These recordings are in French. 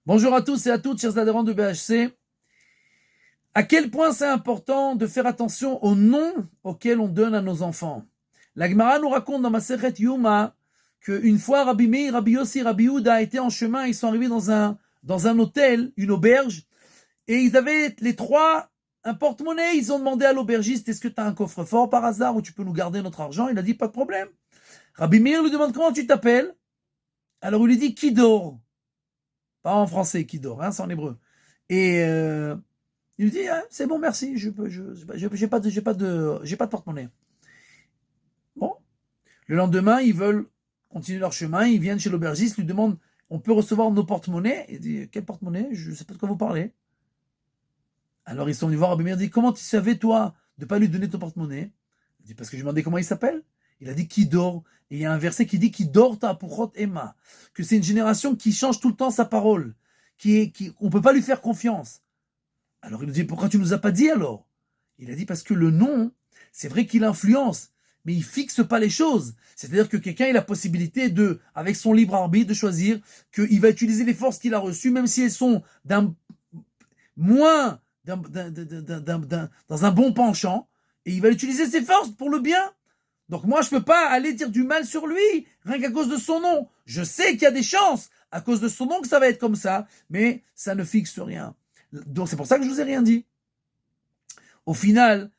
Bonjour à tous et à toutes, chers adhérents de BHC. À quel point c'est important de faire attention aux noms auxquels on donne à nos enfants. La Gemara nous raconte dans Masechet Yuma qu'une fois Rabbi Meir, Rabbi Yossi, Rabbi Yehuda étaient en chemin, ils sont arrivés dans un hôtel, une auberge, et ils avaient les trois un porte-monnaie. Ils ont demandé à l'aubergiste, est-ce que tu as un coffre-fort par hasard où tu peux nous garder notre argent? Il a dit, pas de problème. Rabbi Meir lui demande, comment tu t'appelles? Alors il lui dit, Kidor. Pas en français, Kidor, c'est en hébreu. Et il lui dit, ah, c'est bon, merci, j'ai pas de porte-monnaie. Bon. Le lendemain, ils veulent continuer leur chemin, ils viennent chez l'aubergiste, lui demandent, on peut recevoir nos porte-monnaies? Il dit, quel porte-monnaie? Je ne sais pas de quoi vous parlez. Alors ils sont venus voir Rabbi Meir, il dit, comment tu savais, toi, de ne pas lui donner ton porte-monnaie? Il dit, parce que je lui demandais comment il s'appelle. Il a dit qui dort. Et il y a un verset qui dit qui dort ta puchot Emma. Que c'est une génération qui change tout le temps sa parole. On ne peut pas lui faire confiance. Alors il nous dit, pourquoi tu ne nous as pas dit alors? Il a dit, parce que le nom, c'est vrai qu'il influence, mais il fixe pas les choses. C'est-à-dire que quelqu'un a la possibilité de, avec son libre arbitre, de choisir qu'il va utiliser les forces qu'il a reçues, même si elles sont moins dans un bon penchant, et il va utiliser ses forces pour le bien. Donc moi, je ne peux pas aller dire du mal sur lui, rien qu'à cause de son nom. Je sais qu'il y a des chances, à cause de son nom, que ça va être comme ça, mais ça ne fixe rien. Donc c'est pour ça que je vous ai rien dit. Au final,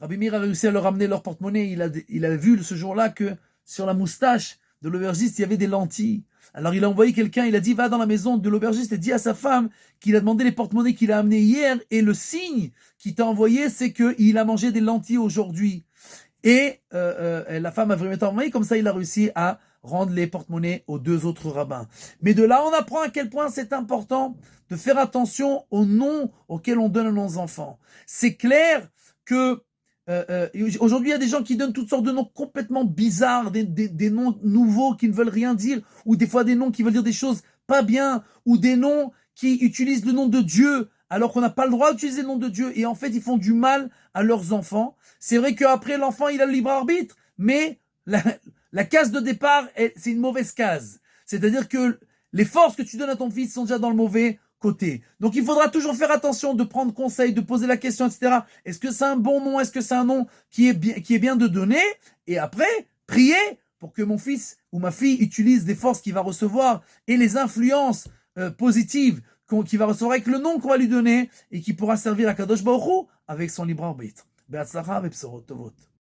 Rabbi Meir a réussi à leur ramener leur porte-monnaie. Il a vu ce jour-là que sur la moustache de l'aubergiste, il y avait des lentilles. Alors il a envoyé quelqu'un, il a dit, va dans la maison de l'aubergiste et dis à sa femme qu'il a demandé les porte-monnaies qu'il a amenées hier, et le signe qu'il t'a envoyé, c'est qu'il a mangé des lentilles aujourd'hui. Et la femme a vraiment envoyé, comme ça il a réussi à rendre les porte-monnaies aux deux autres rabbins. Mais de là, on apprend à quel point c'est important de faire attention aux noms auxquels on donne à nos enfants. C'est clair que aujourd'hui, il y a des gens qui donnent toutes sortes de noms complètement bizarres, des noms nouveaux qui ne veulent rien dire, ou des fois des noms qui veulent dire des choses pas bien, ou des noms qui utilisent le nom de Dieu, alors qu'on n'a pas le droit d'utiliser le nom de Dieu, et en fait, ils font du mal à leurs enfants. C'est vrai qu'après, l'enfant, il a le libre arbitre, mais la case de départ, c'est une mauvaise case. C'est-à-dire que les forces que tu donnes à ton fils sont déjà dans le mauvais côté. Donc il faudra toujours faire attention de prendre conseil, de poser la question, etc. Est-ce que c'est un bon nom? Est-ce que c'est un nom qui est bien de donner? Et après, prier pour que mon fils ou ma fille utilise des forces qu'il va recevoir et les influences positives qu'il va recevoir avec le nom qu'on va lui donner et qui pourra servir à Kadosh Baruch Hu avec son libre arbitre. Be'atzlacha ve'bsorot tovot.